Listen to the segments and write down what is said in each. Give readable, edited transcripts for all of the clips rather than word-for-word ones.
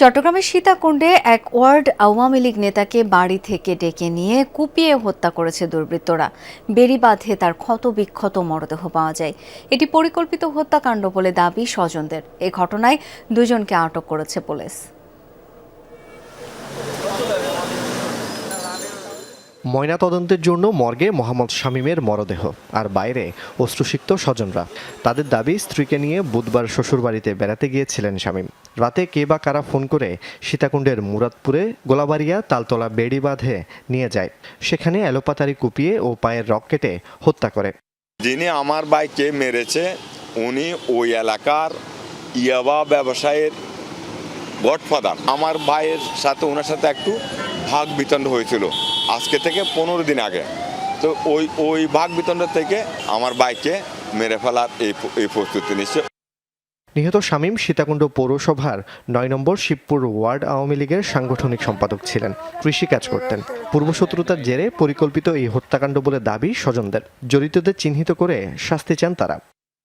চট্টগ্রামের সীতাকুণ্ডে এক ওয়ার্ড আওয়ামী লীগ নেতাকে বাড়ি থেকে ডেকে নিয়ে কুপিয়ে হত্যা করেছে দুর্বৃত্তরা। বেড়িবাঁধে তার ক্ষতবিক্ষত মরদেহ পাওয়া যায়। এটি পরিকল্পিত হত্যাকাণ্ড বলে দাবি স্বজনদের। এ ঘটনায় দুজনকে আটক করেছে পুলিশ। ময়নাতদন্তের জন্য মর্গে মোহাম্মদ শামীমের মরদেহ, আর বাইরে অশ্রুসিক্ত স্বজনরা। তাদের দাবি, স্ত্রীকে নিয়ে বুধবার শ্বশুরবাড়িতে বেড়াতে গিয়েছিলেন শামীম। রাতে কে বা কারা ফোন করে সীতাকুণ্ডের মুরাদপুরে গোলাবাড়িয়া তালতলা বেড়িবাঁধে নিয়ে যায়। সেখানে এলোপাতাড়ি কুপিয়ে ও পায়ের রক কেটে হত্যা করে। যিনি আমার ভাইকে মেরেছে উনি ওই এলাকার ইয়াবা ব্যবসায়ের গডফাদার। আমার ভাইয়ের সাথে ওনার সাথে একটু ভাগ বিতণ্ড হয়েছিল আজকে থেকে 15 দিন আগে। তো ওই ভাগ বিতণ্ড থেকে আমার ভাইকে মেরে ফেলার এই প্রস্তুতি নিচ্ছে। নিহত শামীম সীতাকুণ্ড পৌরসভার 9 নম্বর শিবপুর ওয়ার্ড আওয়ামী লীগের সাংগঠনিক সম্পাদক ছিলেন। কৃষিকাজ করতেন। পূর্বশত্রুতার জেরে পরিকল্পিত এই হত্যাকাণ্ড বলে দাবি স্বজনদের। জড়িতদের চিহ্নিত করে শাস্তি চান তারা।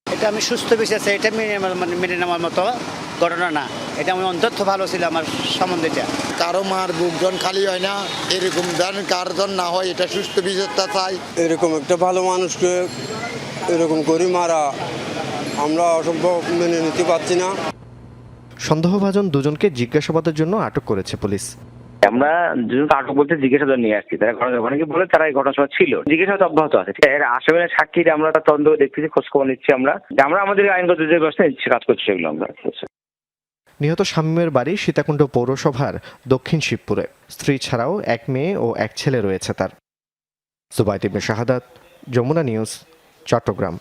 এটা আমি সুস্থ বিশ্বাস, এটা মেনে নেওয়ার মতো ঘটনা না। এটা আমি অন্তত ভালো ছিল আমার সম্বন্ধেটা। কারো মার বুকজন খালি হয় না, এরকম ধরনের কারজন না হয়, এটা সুস্থ বিচারটা চাই। এরকম একটা ভালো মানুষকে এরকম করে মারা আমরা অসম্ভব মেনে নিতে পারছি না। সন্দেহভাজন দুজনকে জিজ্ঞাসাবাদের জন্য আটক করেছে পুলিশ। আমরা দুজনকে আটক বলতে জিজ্ঞাসাবাদ নিয়ে আসছি। তারা অনেকে বলে তারা এই ঘটনার সময় ছিল। জিজ্ঞাসাবাদ অব্যাহত আছে। এর আসামিরা সাক্ষীরা আমরা তদন্ত দেখতেছি, খোঁজ খবর নিচ্ছি। আমরা আমাদের আইনগত যে ব্যবস্থা নিচ্ছি, কাজ করছি সেগুলো আমরা। নিহত শামীমের বাড়ি সীতাকুণ্ড পৌরসভার দক্ষিণ শিবপুরে। স্ত্রী ছাড়াও এক মেয়ে ও এক ছেলে রয়েছে তার। জুবাইদ ইবনে শাহাদাত, যমুনা নিউজ, চট্টগ্রাম।